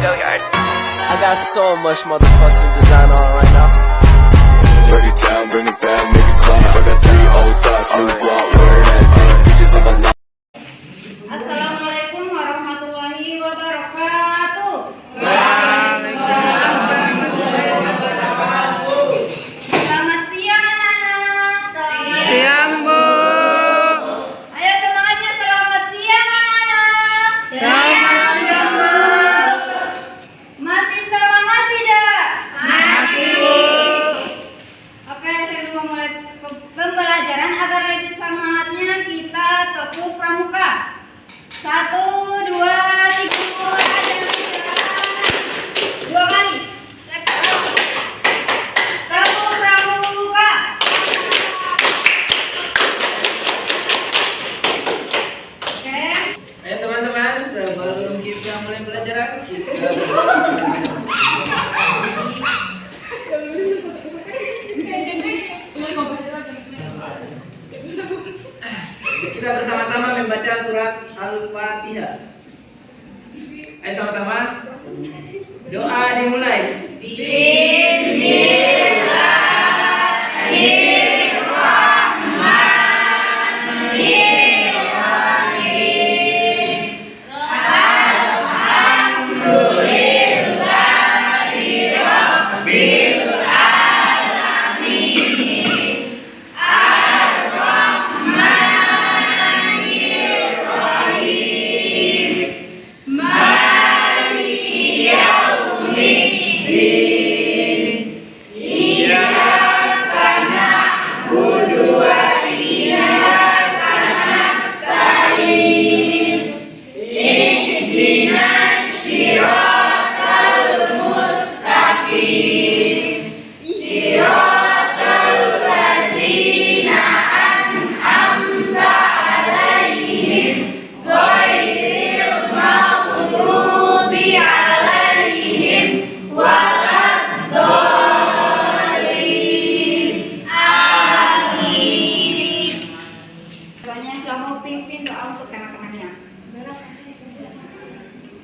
I got so much motherfucking design on right now. Break it down, bring it back, make it clap. I got 3 old thoughts, new guap, where that thing, bitches on my line. Assalamualaikum warahmatullahi wabarakatuh. Selamat siang anak-anak. Siang, Bu. Ayo semangatnya, selamat siang anak-anak. Selamat siang, Bu. Masih semangat tidak? Masih, Bu. Oke, sebelum memulai pembelajaran agar lebih semangatnya kita tepuk pramuka. 1, 2, 3, aja. 2 kali. Tepuk pramuka. Oke. Ayo teman-teman, sebelum kita mulai pelajaran, kita bersama-sama membaca surat Al-Fatihah. Ayo sama-sama. Doa dimulai.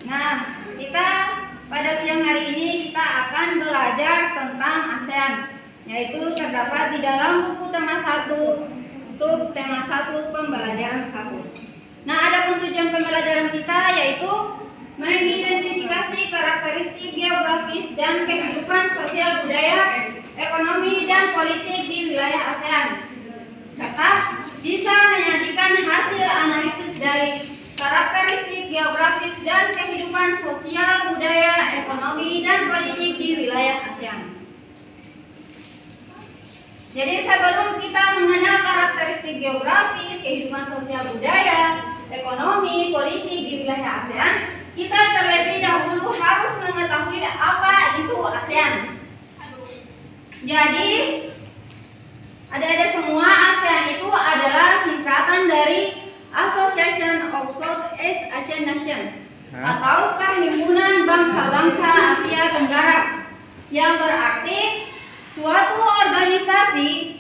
Nah, kita pada siang hari ini kita akan belajar tentang ASEAN, yaitu terdapat di dalam buku tema 1, sub tema 1 pembelajaran 1. Nah, ada tujuan pembelajaran kita yaitu mengidentifikasi karakteristik geografis dan kehidupan sosial budaya, ekonomi dan politik di wilayah ASEAN. Serta bisa menyajikan hasil analisis dari karakteristik geografis dan kehidupan sosial, budaya, ekonomi, dan politik di wilayah ASEAN. Jadi sebelum kita mengenal karakteristik geografis, kehidupan sosial, budaya, ekonomi, politik di wilayah ASEAN, kita terlebih dahulu harus mengetahui apa itu ASEAN. Jadi, adik-adik semua, ASEAN itu adalah singkatan dari Association of Southeast Asian Nations atau Perhimpunan Bangsa-Bangsa Asia Tenggara, yang berarti suatu organisasi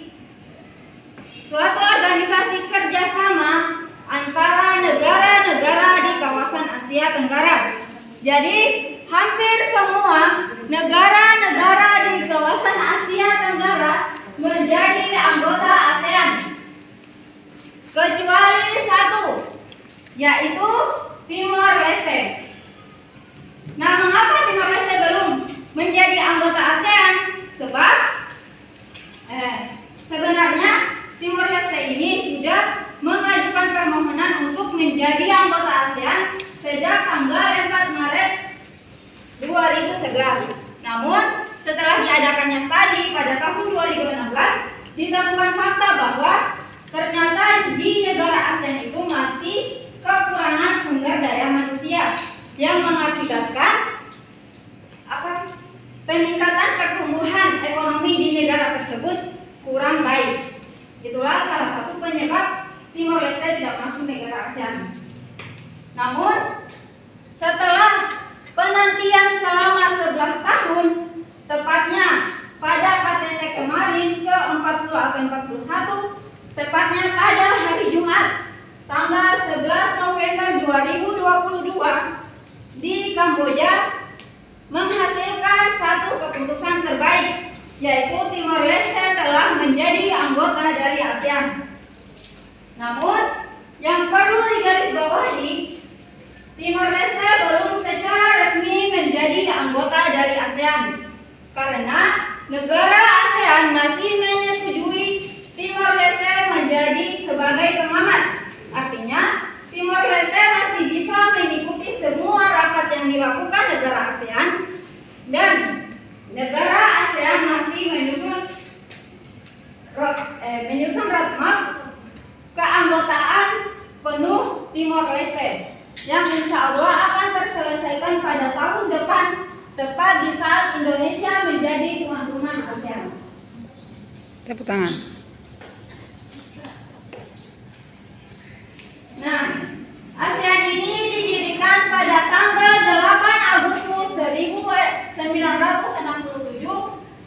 kerjasama antara negara-negara di kawasan Asia Tenggara. Jadi hampir semua negara-negara di kawasan Asia Tenggara menjadi anggota ASEAN, kecuali satu, yaitu Timor Leste. Nah, mengapa Timor Leste belum menjadi anggota ASEAN? Sebab sebenarnya Timor Leste ini sudah mengajukan permohonan untuk menjadi anggota ASEAN sejak tanggal 4 Maret 2011. Namun, setelah diadakannya studi pada tahun 2016, ditemukan fakta bahwa ternyata di negara ASEAN itu masih kekurangan sumber daya manusia yang mengakibatkan peningkatan pertumbuhan ekonomi di negara tersebut kurang baik. Itulah salah satu penyebab Timor Leste tidak masuk negara ASEAN. Namun, setelah penantian selama 11 tahun, tepatnya pada KTT kemarin ke-40 atau 41, tepatnya pada hari Jumat tanggal 11 November 2022 di Kamboja, menghasilkan satu keputusan terbaik, yaitu Timor Leste telah menjadi anggota dari ASEAN. Namun, yang perlu digarisbawahi, Timor Leste belum secara resmi menjadi anggota dari ASEAN karena negara ASEAN masih menyetujui Timor Leste menjadi sebagai pengamat. Artinya, Timor Leste masih bisa mengikuti semua rapat yang dilakukan negara ASEAN dan negara ASEAN masih menyusun roadmap keanggotaan penuh Timor Leste yang insya Allah akan terselesaikan pada tahun depan, tepat di saat Indonesia menjadi tuan rumah ASEAN. Tepuk tangan. Nah, ASEAN ini didirikan pada tanggal 8 Agustus 1967,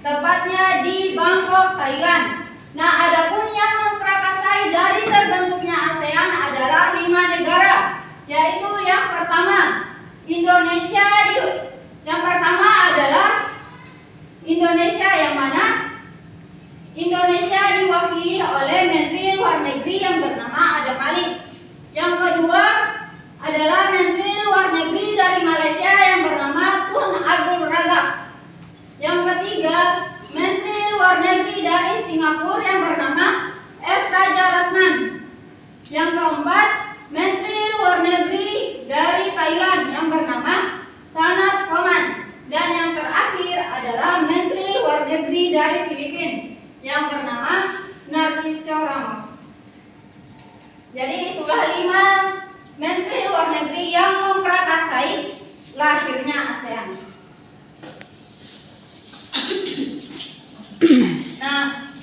tepatnya di Bangkok, Thailand. Nah, adapun yang memprakarsai dari terbentuknya ASEAN adalah 5 negara, yaitu yang pertama Indonesia. Yang pertama adalah Indonesia, yang mana Indonesia diwakili oleh Menteri Luar Negeri yang bernama Adam Malik. Yang kedua adalah Menteri Luar Negeri dari Malaysia yang bernama Tun Abdul Razak. Yang ketiga, Menteri Luar Negeri dari Singapura yang bernama S. Raja Ratman. Yang keempat, Menteri Luar Negeri dari Thailand yang bernama Tanat Koman. Dan yang terakhir adalah Menteri Luar Negeri dari Filipina yang bernama Narcisco Ramos. Jadi itulah 5 Menteri Luar Negeri yang memprakarsai lahirnya ASEAN. Nah,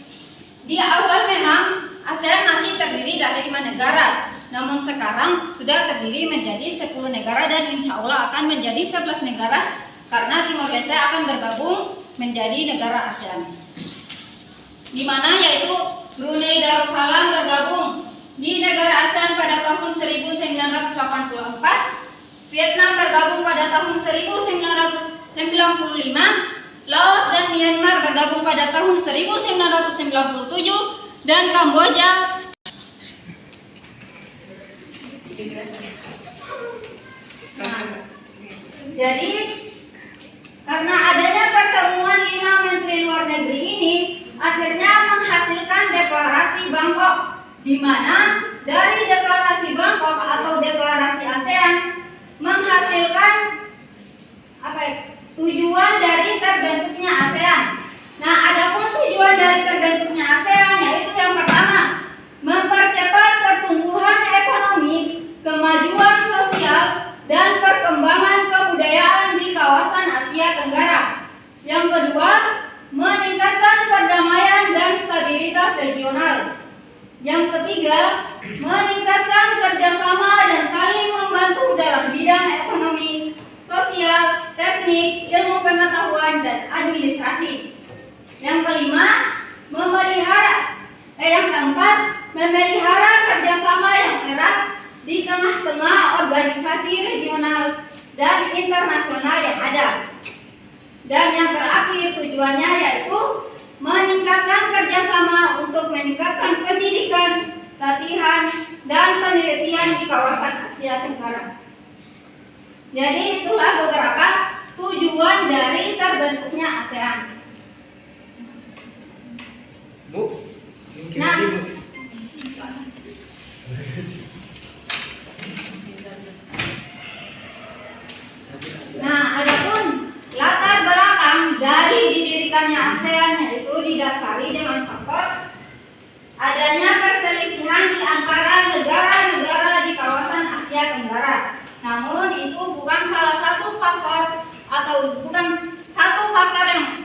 di awal memang ASEAN masih terdiri dari 5 negara. Namun sekarang sudah terdiri menjadi 10 negara dan insya Allah akan menjadi 11 negara karena Timor Leste akan bergabung menjadi negara ASEAN. Di mana yaitu Brunei Darussalam bergabung di negara ASEAN pada tahun 1984, Vietnam bergabung pada tahun 1995, Laos dan Myanmar bergabung pada tahun 1997, dan Kamboja jadi karena adanya pertemuan 5 Menteri Luar Negeri ini akhirnya menghasilkan deklarasi Bangkok, di mana dari deklarasi Bangkok atau deklarasi ASEAN menghasilkan tujuan dari terbentuknya ASEAN. Nah, adapun tujuan dari terbentuknya ASEAN yaitu yang pertama, mempercepat pertumbuhan ekonomi, kemajuan sosial, dan perkembangan kebudayaan di kawasan Asia Tenggara. Yang kedua, meningkatkan perdamaian dan stabilitas regional. Yang ketiga, meningkatkan kerjasama dan saling membantu dalam bidang ekonomi, sosial, teknik, ilmu pengetahuan, dan administrasi. Yang kelima, yang keempat, memelihara kerjasama yang erat di tengah-tengah organisasi regional dan internasional yang ada. Dan yang terakhir tujuannya yaitu meningkatkan kerjasama untuk meningkatkan pendidikan, latihan, dan penelitian di kawasan Asia Tenggara. Jadi itulah beberapa tujuan dari terbentuknya ASEAN. Bu, Nah, adapun latar belakang dari didirikannya ASEAN yaitu didasari dengan faktor adanya perselisihan di antara negara-negara di kawasan Asia Tenggara. Namun itu bukan salah satu faktor atau bukan satu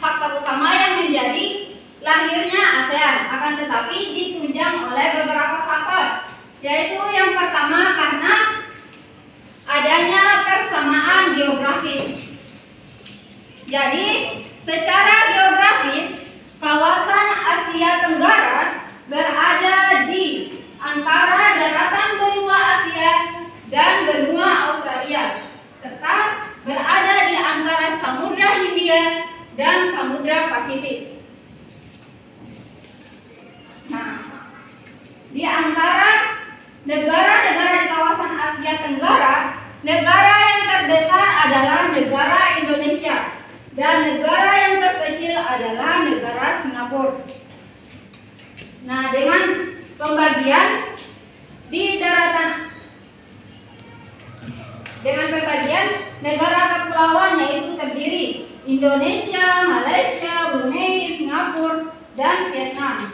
faktor utama yang menjadi lahirnya ASEAN, akan tetapi ditunjang oleh beberapa faktor. Yaitu yang pertama karena adanya persamaan geografis. Jadi, secara geografis, kawasan Asia Tenggara berada di antara daratan benua Asia dan benua Australia, serta berada di antara samudra dan Samudra Pasifik. Nah, di antara negara-negara di kawasan Asia Tenggara, negara yang terbesar adalah negara Indonesia dan negara yang terkecil adalah negara Singapura. Nah, dengan pembagian negara kepulauan yaitu terdiri Indonesia, Malaysia, Brunei, Singapura, dan Vietnam.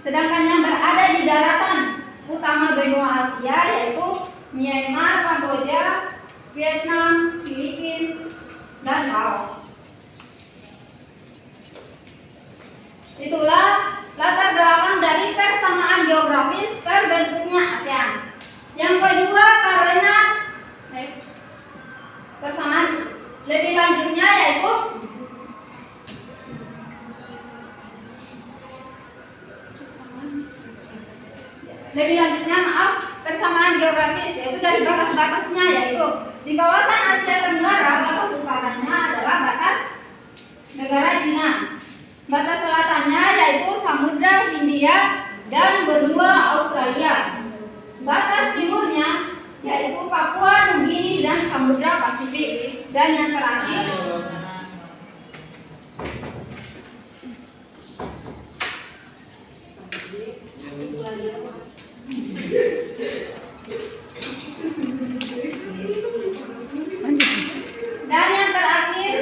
Sedangkan yang berada di daratan utama benua Asia yaitu Myanmar, Kamboja, Vietnam, Filipina, dan Laos. Itulah latar belakang dari persamaan geografis terbentuknya ASEAN. Yang kedua, karena persamaan lebih lanjutnya yaitu persamaan geografis yaitu dari batas-batasnya, yaitu di kawasan Asia Tenggara batas utaranya adalah batas negara Cina. Batas selatannya yaitu Samudra Hindia dan benua Australia. Batas timurnya yaitu Papua Nugini dan Samudra Pasifik. Dan yang terakhir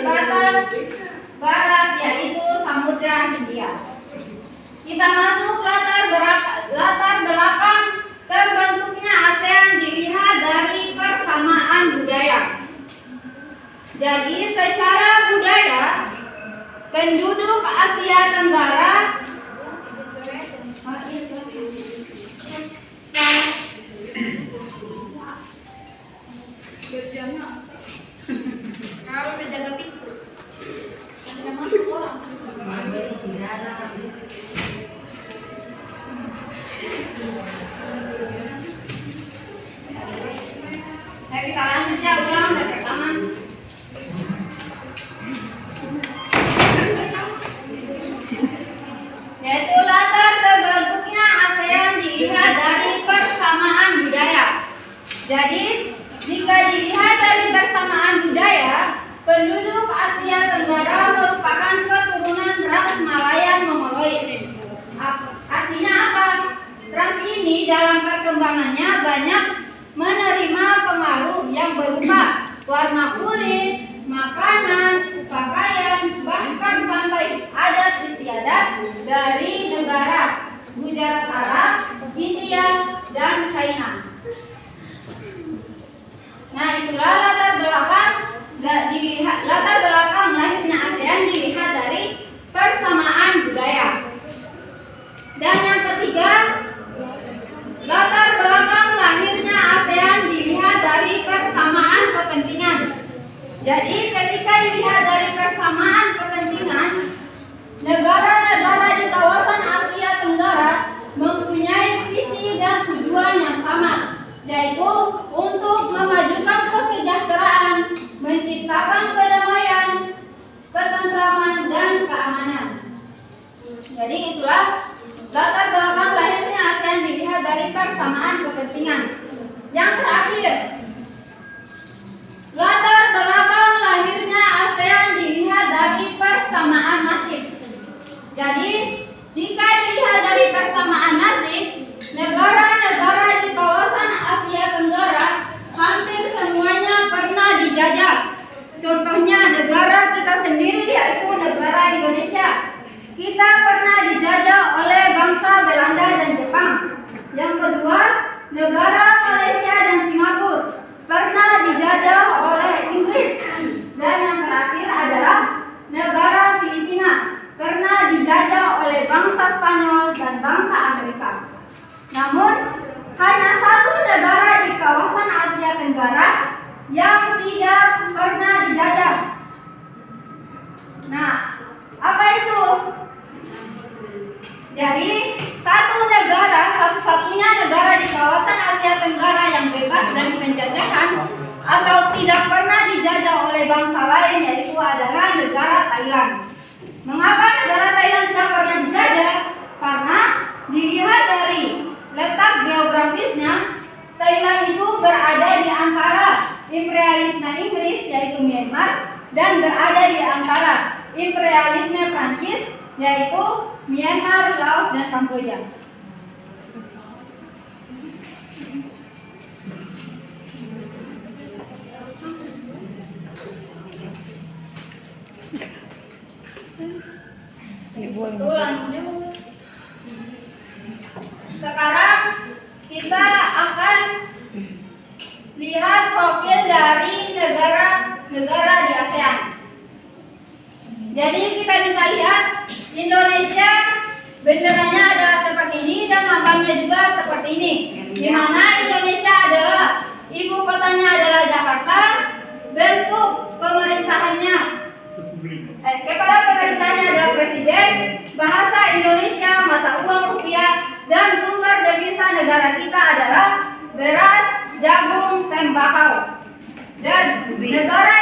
batas barat yaitu Samudra Hindia. Kita masuk latar belakang terbentuknya ASEAN dilihat dari persamaan budaya. Jadi secara budaya penduduk Asia Tenggara kalau menjaga pintu masuk orang. Kita lanjutnya ulang dari pertama. Yaitu latar terbentuknya ASEAN dilihat dari persamaan budaya. Jadi jika dilihat dari persamaan budaya, penduduk Asia Tenggara merupakan keturunan ras Malayan Mongoloid. Artinya apa? Ras ini dalam perkembangannya banyak menerima pengaruh yang berupa warna kulit, makanan, pakaian, bahkan sampai adat istiadat dari negara Gujarat Arab, India, dan China. Nah, itulah latar belakang lahirnya ASEAN dilihat dari persamaan budaya. Dan yang ketiga, latar belakang lahirnya ASEAN dilihat dari persamaan kepentingan. Jadi ketika dilihat dari persamaan kepentingan, negara-negara di kawasan Asia Tenggara mempunyai visi dan tujuan yang sama, yaitu untuk memajukan kesejahteraan, menciptakan kedamaian, ketentraman, dan keamanan. Jadi itulah latar belakang lahirnya ASEAN dilihat dari persamaan kepentingan. Yang terakhir, latar belakang lahirnya ASEAN dilihat dari persamaan nasib. Jadi jika dilihat dari persamaan nasib, negara-negara di kawasan Asia Tenggara hampir semuanya pernah dijajah. Contohnya negara kita sendiri yaitu negara Indonesia. Kita pernah dijajah oleh bangsa Belanda dan Jepang. Yang kedua, negara Malaysia dan Singapura pernah dijajah oleh Inggris. Dan yang terakhir adalah negara Filipina pernah dijajah oleh bangsa Spanyol dan bangsa Amerika. Namun, hanya satu negara di kawasan Asia Tenggara yang tidak pernah dijajah. Nah, apa itu? Jadi, satu-satunya negara di kawasan Asia Tenggara yang bebas dari penjajahan atau tidak pernah dijajah oleh bangsa lain, yaitu adalah negara Thailand. Mengapa negara Thailand tidak pernah dijajah? Karena dilihat dari letak geografisnya, Thailand itu berada di antara imperialisme Inggris, yaitu Myanmar, dan berada di antara imperialisme Prancis, yaitu Myanmar, Laos, dan Kamboja. Lanjut. Sekarang kita akan lihat profil dari negara-negara di ASEAN. Jadi kita bisa lihat Indonesia, benderanya adalah seperti ini dan lambangnya juga seperti ini. Di mana Indonesia adalah ibu kotanya adalah Jakarta, bentuk pemerintahannya kepala pemerintahnya adalah presiden, bahasa Indonesia, mata uang rupiah, dan sumber devisa negara kita adalah beras, jagung, tembakau. Dan negara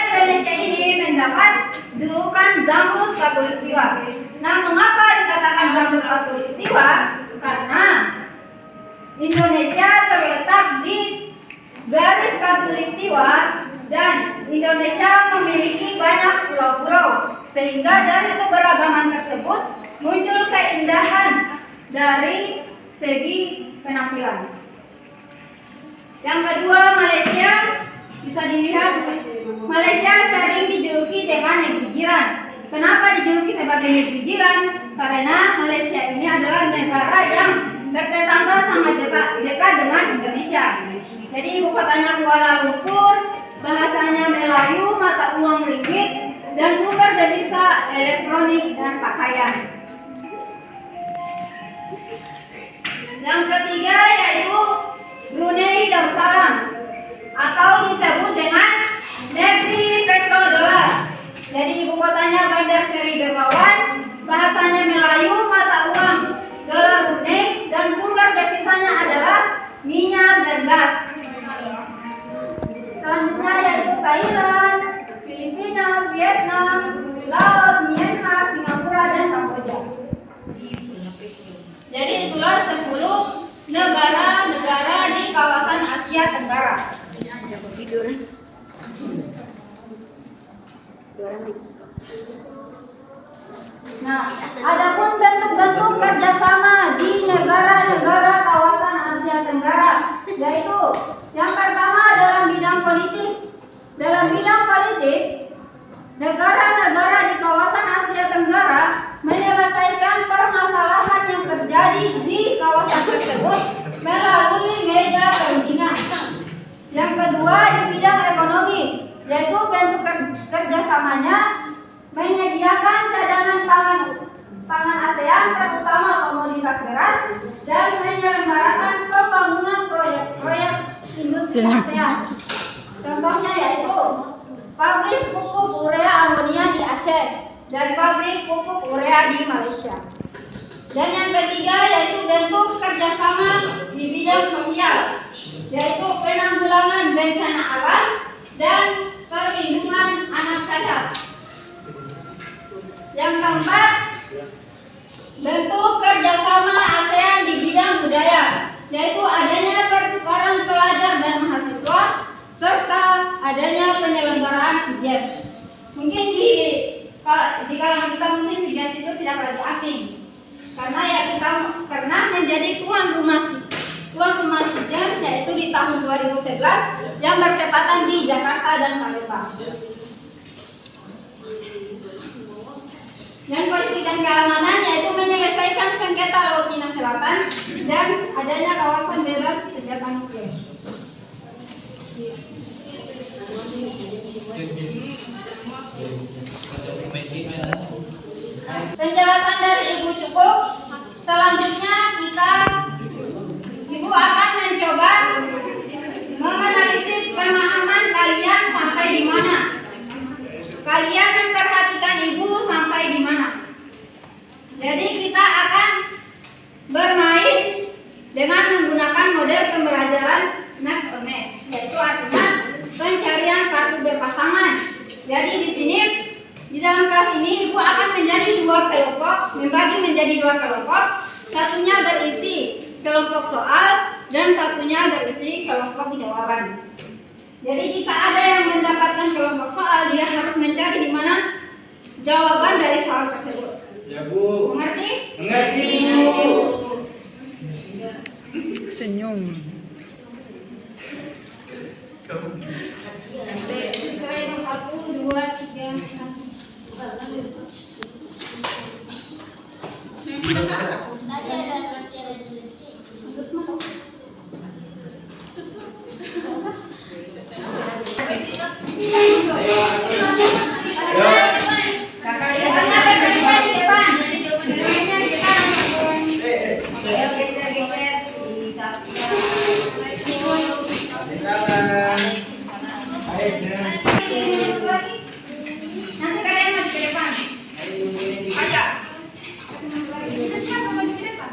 Indonesia ini mendapat julukan Zamrud Khatulistiwa. Nah, mengapa dikatakan Zamrud Khatulistiwa? Karena Indonesia terletak di garis Khatulistiwa dan Indonesia memiliki banyak pulau-pulau, sehingga dari keberagaman tersebut muncul keindahan dari segi penampilan. Yang kedua, Malaysia. Bisa dilihat, Malaysia sering dijuluki dengan negeri jiran. Kenapa dijuluki sebagai negeri jiran? Karena Malaysia ini adalah negara yang bertetangga sangat dekat dengan Indonesia. Jadi ibu kotanya Kuala Lumpur, bahasanya Melayu, mata uang ringgit, dan sumber devisa elektronik dan pakaian. Yang ketiga yaitu Brunei Darussalam, atau disebut dengan negeri petrodolar. Jadi ibu kotanya Bandar Seri Begawan, bahasanya Melayu, mata uang dolar Brunei, dan sumber devisanya adalah minyak dan gas. Selanjutnya yaitu Thailand, Filipina, Vietnam, Laos, Myanmar, Singapura, dan Kamboja. Jadi itulah 10 negara-negara di kawasan Asia Tenggara. Nah, adapun bentuk-bentuk kerjasama di negara-negara kawasan Asia Tenggara, yaitu yang pertama dalam bidang politik. Dalam bidang politik, negara-negara di kawasan Asia Tenggara menyelesaikan permasalahan yang terjadi di kawasan tersebut melalui meja perundingan. Yang kedua di bidang ekonomi, yaitu bentuk kerjasamanya menyediakan cadangan pangan ASEAN, terutama komoditas beras, dan menyelenggarakan pembangunan proyek-proyek industri ASEAN. Contohnya yaitu pabrik pupuk urea amonia di Aceh dan pabrik pupuk urea di Malaysia. Dan yang ketiga yaitu bentuk kerjasama di bidang sosial, yaitu penanggulangan bencana alam dan perlindungan anak cacat. Yang keempat, bentuk kerjasama ASEAN di bidang budaya, yaitu adanya pertukaran pelajar dan mahasiswa serta adanya penyelenggaraan SEA Games. Mungkin jika kita mungkin SEA Games itu tidak lagi asing, karena ya kita pernah menjadi tuan rumah SEA Games, yaitu di tahun 2011 yang bertepatan di Jakarta dan Palembang. Dan politik dan keamanan yaitu menyelesaikan sengketa Laut Cina Selatan dan adanya kawasan bebas senjata nuklir. Penjelasan dari Ibu cukup. Selanjutnya Ibu akan mencoba menganalisis pemahaman kalian sampai di mana. Kalian memperhatikan Ibu sampai di mana. Jadi kita akan bermain dengan menggunakan model pembelajaran Jadi di sini di dalam kelas ini Ibu akan menjadi dua kelompok, membagi menjadi dua kelompok. Satunya berisi kelompok soal dan satunya berisi kelompok jawaban. Jadi jika ada yang mendapatkan kelompok soal, dia harus mencari di mana jawaban dari soal tersebut. Ya Bu. Mengerti? Mengerti Bu. Senyum. Satu, dua, tiga, nanti kalian maju ke depan. Ayo. Itu siapa maju ke depan?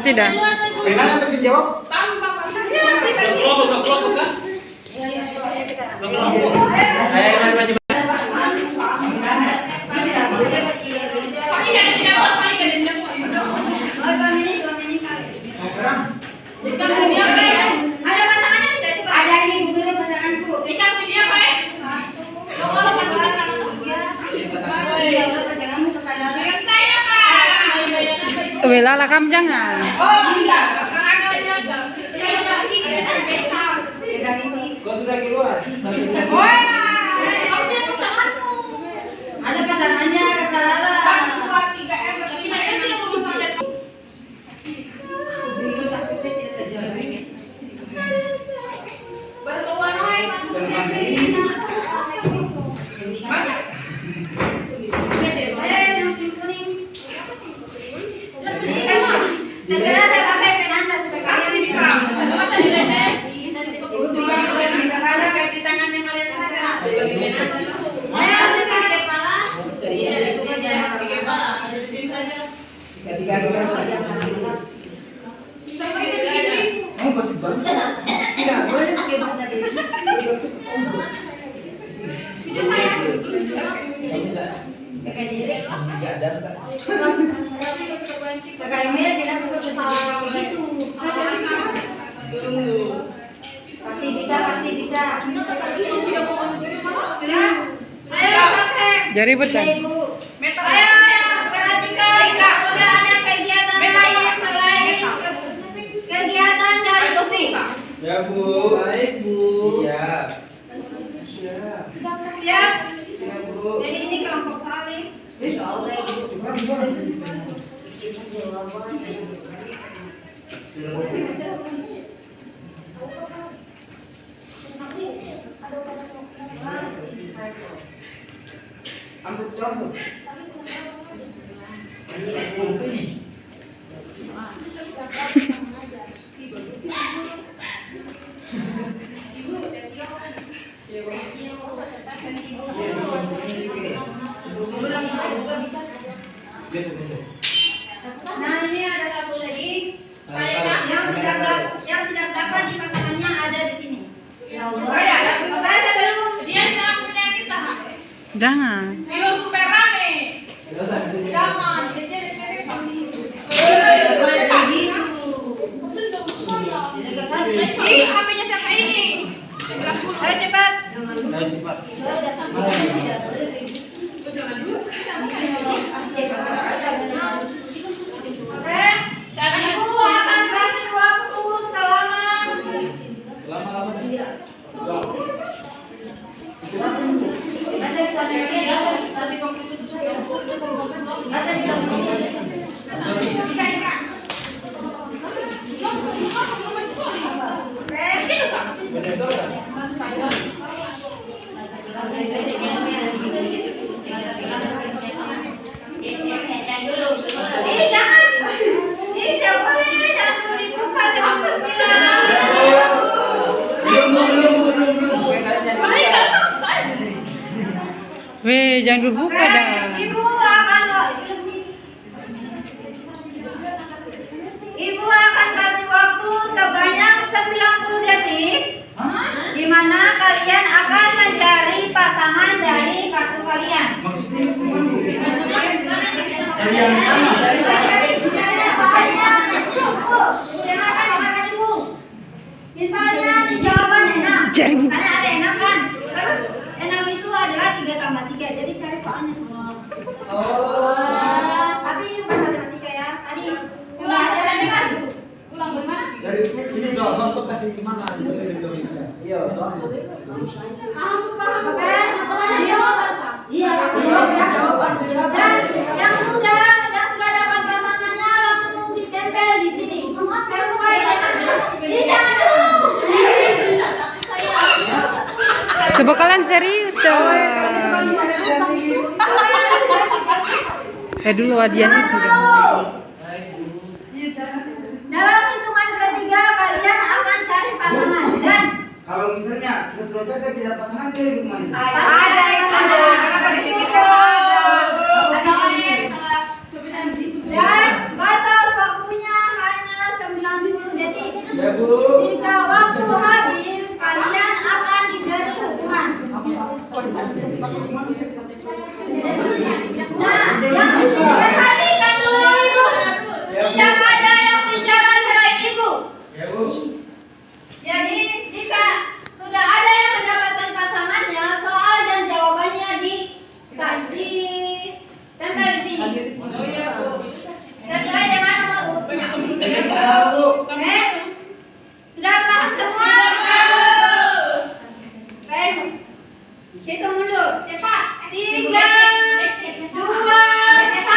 Tidak. Enak untuk dijawab? Ada pasangannya tidak coba? Ada ini Bu Guru pasanganku. Pasanganmu kepada Wela lakam jangan. Kau sudah keluar. Ada pasangannya Kakak Lala. Negara saya pakai penanda supaya kalian ada kaki tangannya kalian sekarang. Kamu bagus banget. Tidak boleh pakai bahasa Inggris. Video saya. Kakak Jere. Kakak Emil kita suka bersama begitu. Pasti bisa. Sudah. Ayo pakai. Jadi betul. Ibu. Ayo perhatikan. Sudah ada kegiatan lain selain kegiatan dari Tufi. Ya Bu. Baik Bu. Siap. Siap. Jadi ini kelompok saling. Nah, ini ada satu lagi yang tidak dapat dipasangkannya ada di sini. Jangan. HP-nya siapa ini? Ayo cepat. Ayo cepat. Oke, ibu akan kasih waktu selama Lama-lama sih. Weh, jangan dulu buka dah. Ibu akan kasih waktu sebanyak 90 detik, di mana kalian akan mencari pasangan dari kartu kalian. Cari yang sama. Misalnya di jawaban 6, misalnya ada 6 kan, terus 6 itu adalah 3 tambah 3, jadi cari soalnya semua. Tapi ini bukan matematika ya, tadi ulang kan? Ulang bagaimana? Dari ini jawaban kok kasih gimana? Iya, soalnya. Paham oke? Iya, aku jawab. Dan yang sudah dapat pasangannya langsung ditempel di sini. Sesuai dengan Coba kalian serius dong. Dulu Adian itu dong. dalam hitungan ketiga kalian akan cari pasangan dan Kalau misalnya sesuatu kan tidak pasangan dia gimana? ada yang dan batas waktunya hanya 90 detik. Ya Bu. Jika waktu habis, kalian akan diberi hukuman. Nah, yang perhatikan dulu ibu. Tidak ada yang bicara selain ibu. Ya Bu. Jadi jika sudah ada yang mendapatkan pasangannya, soal dan jawabannya di tempel di sini. Sesuai dengan nomor urutnya. Oke? Sudah paham semua? Oke. Hitung mundur. Cepat. 3, 2, 3,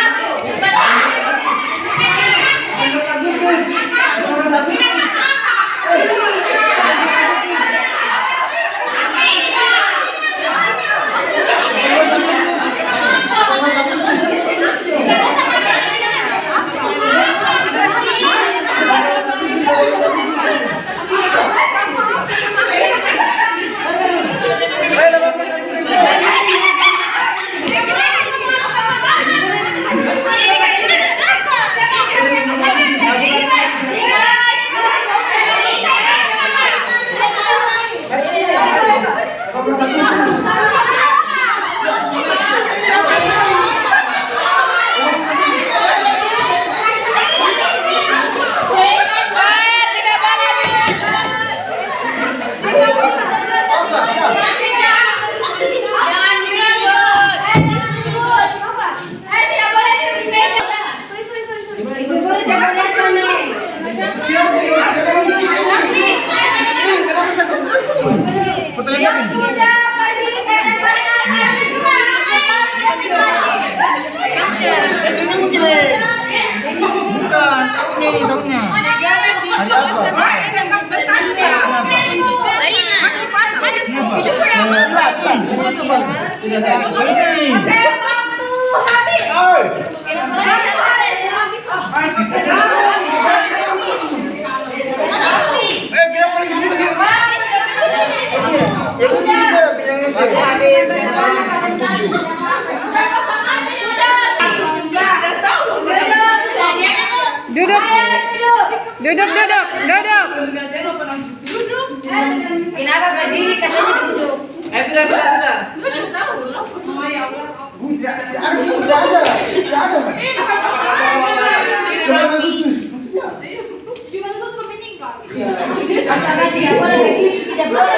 Asalkan tidak boleh lagi, tidak boleh.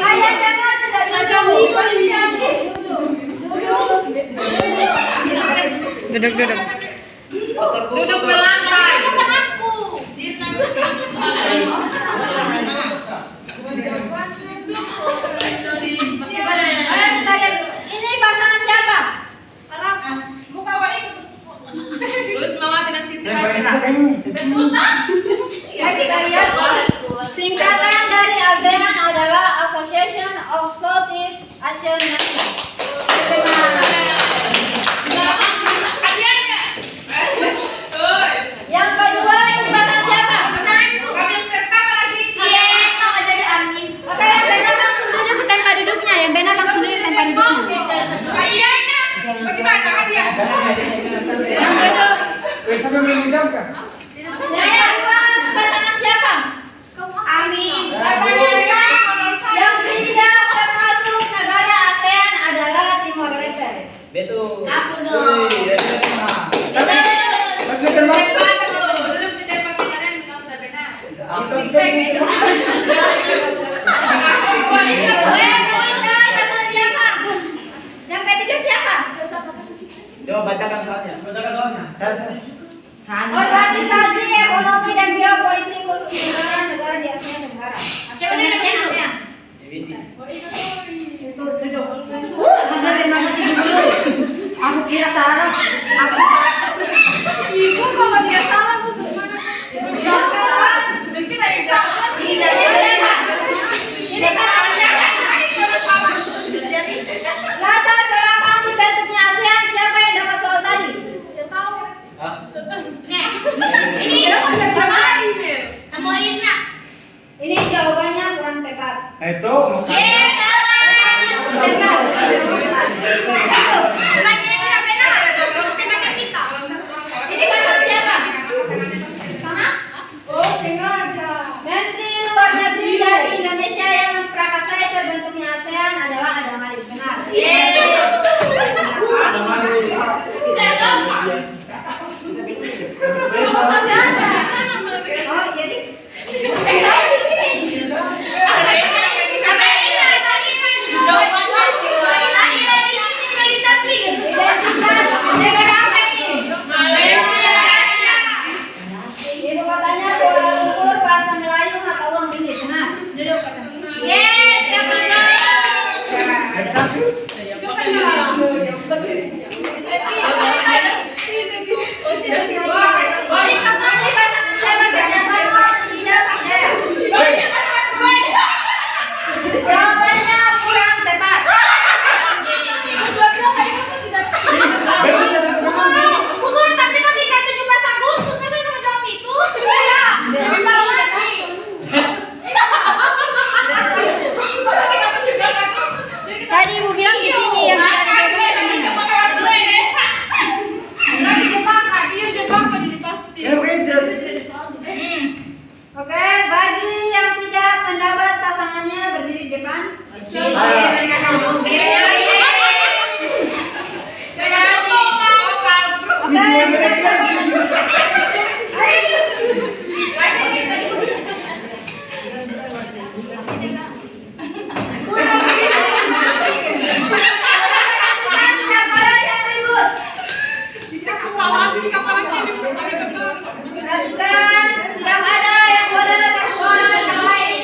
Ayah jangan tidak Duduk. Duduk di lantai. Ini pasangan siapa? Terus mama tidak sisi Jadi kalian singkatan dari ASEAN adalah Association of Southeast Asian Nations. Yang kedua ini pasangan siapa? Pasanganku. Oke, yang benar langsung duduk di tempat duduknya. Yang benar langsung duduk di tempat duduknya. Yang kedua. Yang kedua pasangan siapa? Amin. Yang tidak termasuk negara ASEAN adalah Timor Leste. Betul. Aku dong. Duduk di tempat kalian nggak usah benar. Yang ketiga siapa? Coba bacakan soalnya. Organisasi Ekonomi dan Geopolitik khusus negara-negara di Asia Tenggara. Siapa yang ASEAN? Duduk. Mana terima kasih dulu. Aku kira salah. Ibu kalau dia salah aku bagaimana? Tidak siapa? Latar belakang dibentuknya ASEAN siapa yang dapat soal tadi? Tahu? Ini sama Irna. Ini jawabannya kurang tepat. Itu. Ini pasangan siapa? Sama? Menteri Luar Negeri dari Indonesia yang memprakarsai terbentuknya ASEAN adalah Adam Malik. Benar. Oh, jadi negara apa ini? Ibu kotanya Kuala Lumpur, bahasa Melayu, mata uang tinggi. Benar. Duduk. Jawabannya kurang tepat. Tapi nanti kan 17 Agustus mereka akan menjawab itu. Lebih parah lagi. Tadi ibu bilang di sini yang Oke, bagi yang tidak mendapat pasangannya berdiri di depan. Perhatikan, tidak ada yang boleh bersuara yang lain.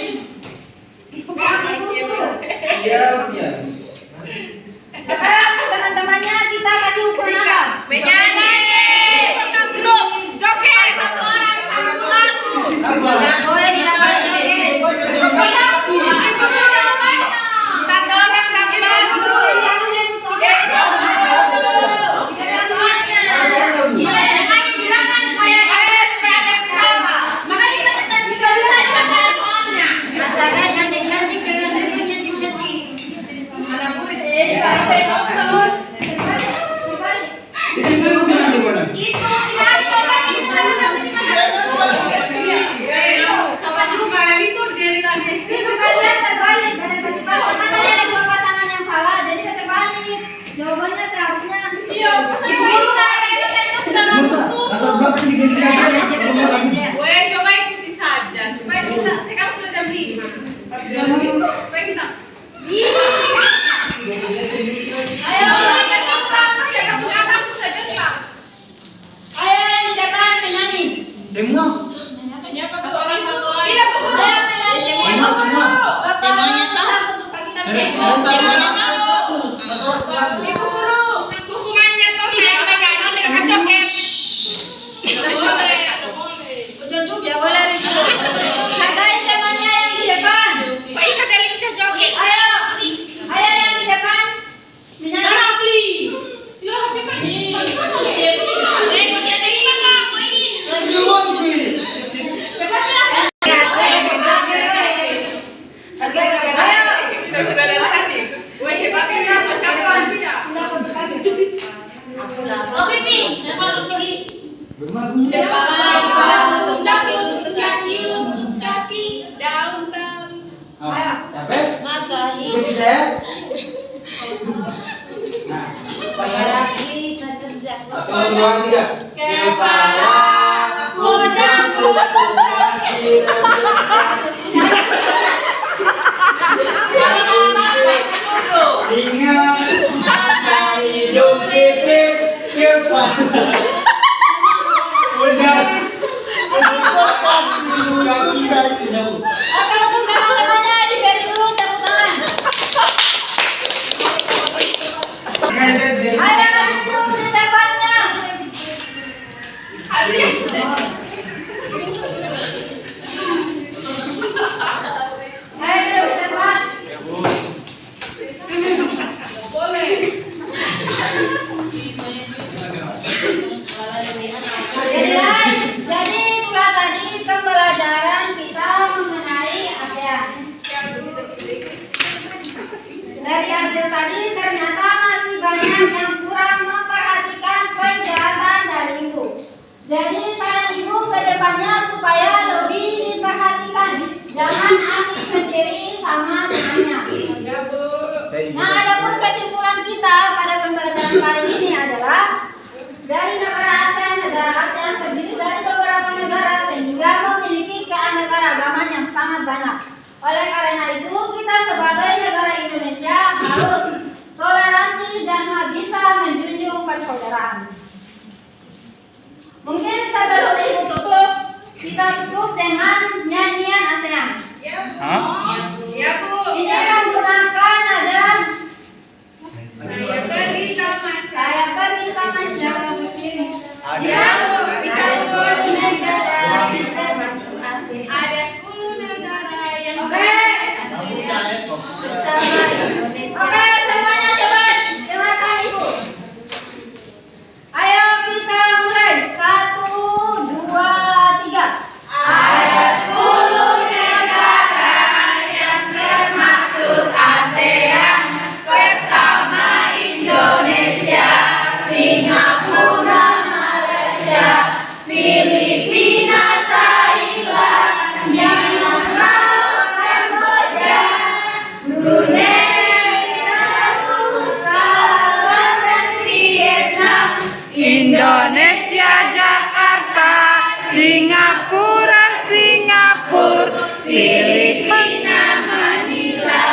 Teman-temannya kita kasih ukuran apa? Tidak boleh dilakukan joget. Satu orang satu lagu. Astaga, cantik-cantik jangan dulu cantik-cantik. Mana murid Itu tidak ada lagi. Sama dulu kalian itu dari lagi SD. Kalian terbalik. Mana ada dua pasangan yang Oh, pipi. Kenapa lu sini? Bagaimana? Lutut kaki, daun. Ayo. Capek? Matahari. Ikuti saya. Nah, Lagi kerja. 1, 2, 3. Kepala, pundak, kaki. Ingat, mata hidung pipit kepala. Pundak. Kaki jauh. Oke, untuk teman-temannya diberi dulu tepuk tangan. Ayo duduk di tempatnya. Ayo duduk di tempat. Jadi itulah tadi pembelajaran kita mengenai ASEAN. Dari hasil tadi ternyata masih banyak yang kurang memperhatikan penjelasan dari ibu. Jadi saran ibu ke depannya supaya lebih diperhatikan. Jangan asik sendiri sama temannya. Nah, adapun kesimpulan kita pada pembelajaran kali ini adalah dari negara ASEAN terdiri dari beberapa negara sehingga memiliki keanekaragaman yang sangat banyak. Oleh karena itu, kita sebagai negara Indonesia harus toleransi dan bisa menjunjung persaudaraan. Mungkin sebelum ibu tutup, kita tutup dengan nyanyian ASEAN. Ya, Bu. Ini menggunakan nada Saya pergi ke saya pergi sama siapa Ya, Bu. Bisa, Bu. negara yang termasuk ASEAN. Ada 10 negara yang Oke. ASEAN. Indonesia. Oke, semuanya coba dengarkan ibu. Ayo kita mulai. 1, 2, 3. Ada 10 negara yang termasuk ASEAN. Pertama Indonesia, Singapura, Malaysia, Filipina, Thailand, Myanmar, Laos, Kamboja, Brunei, Darussalam, dan Vietnam. Indonesia, Jakarta, Singapura, Filipina, Manila,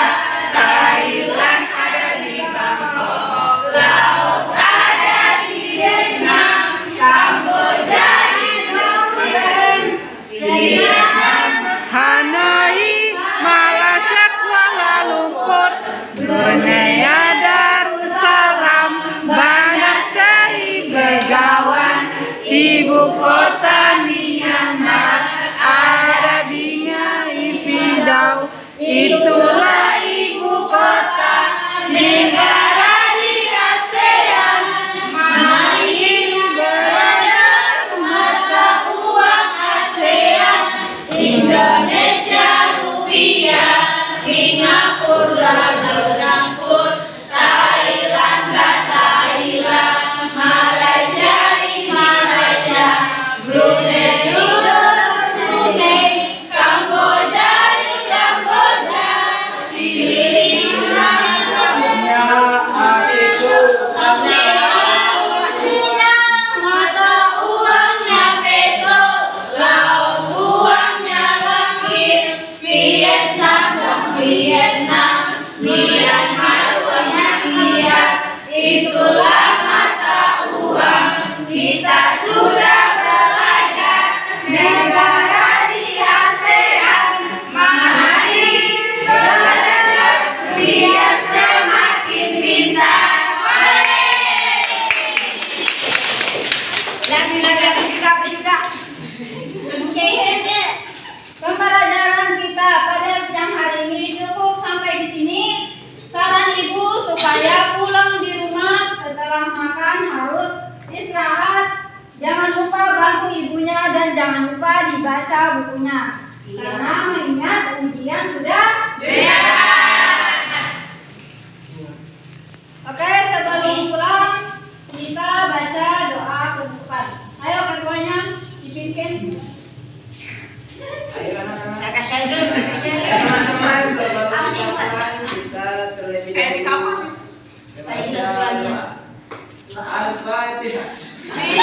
Thailand ada di Bangkok, Laos ada di Vietnam, Kamboja di Phnom Penh, Vietnam, Hanoi, Malaysia, Kuala Lumpur, Brunei Darussalam, Bandar Seri Begawan, ibu kota Myanmar ada di Naypyidaw. Itulah ibu kota negara di ASEAN. Mari belajar mata uang ASEAN. Indonesia rupiah, Singapura bercampur, Thailand Malaysia Malaysia, Brunei Kamboja Filipina, mata uangnya peso, Laos uangnya ringgit, Vietnam Myanmar uangnya kyat. Itulah mata uang kita sudah belajar negara di ASEAN. Mari belajar biar semakin pintar. Pembelajaran kita pada siang hari ini cukup sampai di sini. Saran ibu supaya pulang di rumah setelah makan harus istirahat. Jangan lupa bantu ibunya dan jangan lupa dibaca bukunya. Karena mengingat ujian sudah Oke, sebelum pulang kita Al-Fatihah.